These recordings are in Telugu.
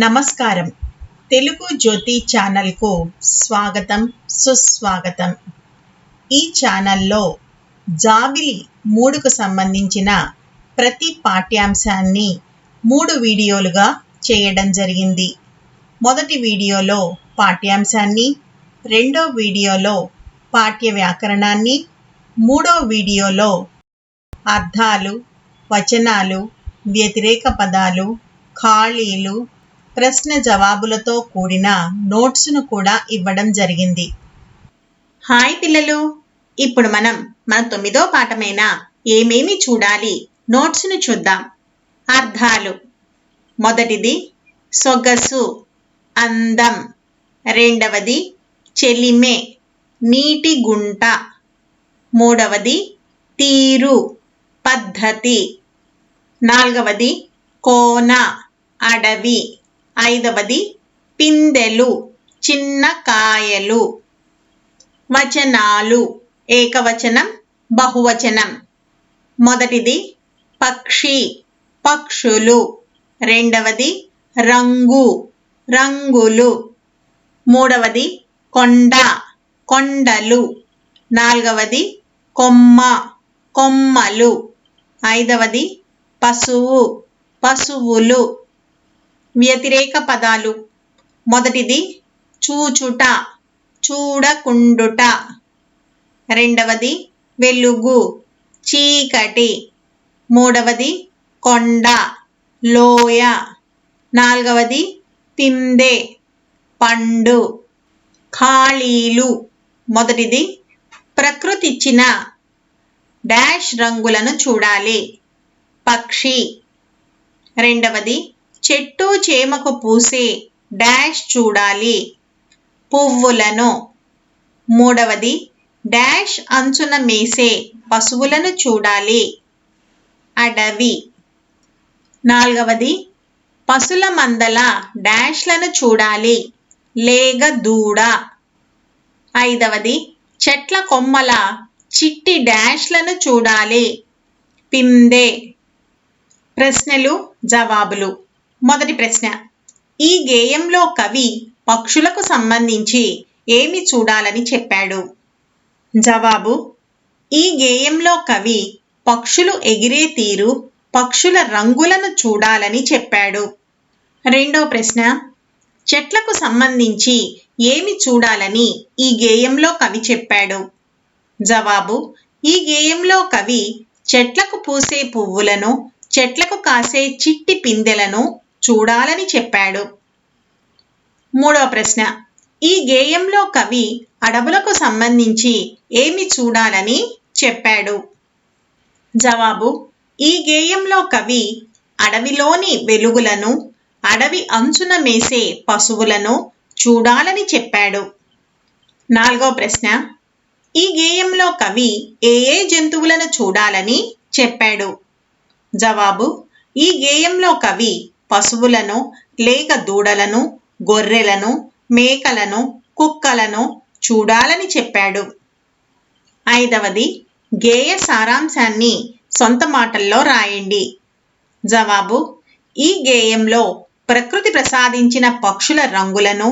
నమస్కారం. తెలుగు జ్యోతి ఛానల్కు స్వాగతం, సుస్వాగతం. ఈ ఛానల్లో జాబిలి 3కు సంబంధించిన ప్రతి పాఠ్యాంశాన్ని 3 వీడియోలుగా చేయడం జరిగింది. మొదటి వీడియోలో పాఠ్యాంశాన్ని, రెండో వీడియోలో పాఠ్య వ్యాకరణాన్ని, మూడో వీడియోలో అర్థాలు, వచనాలు, వ్యతిరేక పదాలు, ఖాళీలు, ప్రశ్న జవాబులతో కూడిన నోట్స్ను కూడా ఇవ్వడం జరిగింది. హాయ్ పిల్లలు, ఇప్పుడు మన 9వ పాఠమైన ఏమేమి చూడాలి నోట్స్ను చూద్దాం. అర్థాలు. మొదటిది సొగసు, అందం. రెండవది చెలిమె, నీటి గుంట. మూడవది తీరు, పద్ధతి. నాలుగవది కోన, అడవి. ఐదవది పిందెలు, చిన్న కాయలు. వచనాలు. ఏకవచనం, బహువచనం. మొదటిది పక్షి, పక్షులు. రెండవది రంగు, రంగులు. మూడవది కొండ, కొండలు. నాలుగవది కొమ్మ, కొమ్మలు. ఐదవది పశువు, పశువులు. వ్యతిరేక పదాలు. మొదటిది చూచుట, చూడకుండుట. రెండవది వెలుగు, చీకటి. మూడవది కొండ, లోయ. నాలుగవది పిందె, పండు. ఖాళీలు. మొదటిది ప్రకృతి ఇచ్చిన డాష్ రంగులను చూడాలి. పక్షి. రెండవది చెట్టు చేమకు పూసే డాష్ చూడాలి. పువ్వులను. మూడవది డాష్ అంచున మేసే పశువులను చూడాలి. అడవి. నాలుగవది పశుల మందల డాష్లను చూడాలి. లేగ దూడ. ఐదవది చెట్ల కొమ్మల చిట్టి డాష్లను చూడాలి. పిందె. ప్రశ్నలు, జవాబులు. మొదటి ప్రశ్న, ఈ గేయంలో కవి పక్షులకు సంబంధించి ఏమి చూడాలని చెప్పాడు? జవాబు, ఈ గేయంలో కవి పక్షులు ఎగిరే తీరు, పక్షుల రంగులను చూడాలని చెప్పాడు. రెండో ప్రశ్న, చెట్లకు సంబంధించి ఏమి చూడాలని ఈ గేయంలో కవి చెప్పాడు? జవాబు, ఈ గేయంలో కవి చెట్లకు పూసే పువ్వులను, చెట్లకు కాసే చిట్టి పిందెలను చూడాలని చెప్పాడు. మూడవ ప్రశ్న, ఈ గేయంలో కవి అడవులకు సంబంధించి ఏమి చూడాలని చెప్పాడు? జవాబు, ఈ గేయంలో కవి అడవిలోని వెలుగులను, అడవి అంచున మేసే పశువులను చూడాలని చెప్పాడు. నాలుగవ ప్రశ్న, ఈ గేయంలో కవి ఏ జంతువులను చూడాలని చెప్పాడు? జవాబు, ఈ గేయంలో కవి పశువులను, లేక దూడలను, గొర్రెలను, మేకలను, కుక్కలను చూడాలని చెప్పాడు. ఐదవది, గేయ సారాంశాన్ని సొంత మాటల్లో రాయండి. జవాబు, ఈ గేయంలో ప్రకృతి ప్రసాదించిన పక్షుల రంగులను,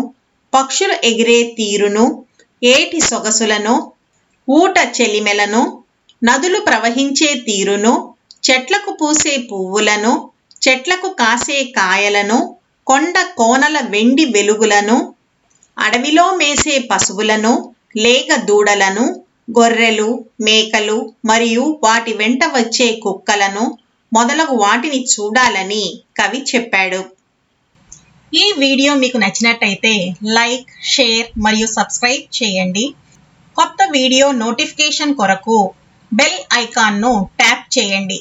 పక్షులు ఎగిరే తీరును, ఏటి సొగసులను, ఊట చెలిమెలను, నదులు ప్రవహించే తీరును, చెట్లకు పూసే పువ్వులను, చెట్లకు కాసే కాయలను, కొండ కోనల వెండి వెలుగులను, అడవిలో మేసే పశువులను, లేగ దూడలను, గొర్రెలు, మేకలు మరియు వాటి వెంట వచ్చే కుక్కలను మొదలగు వాటిని చూడాలని కవి చెప్పాడు. ఈ వీడియో మీకు నచ్చినట్టయితే లైక్, షేర్ మరియు సబ్స్క్రైబ్ చేయండి. కొత్త వీడియో నోటిఫికేషన్ కొరకు బెల్ ఐకాన్ను ట్యాప్ చేయండి.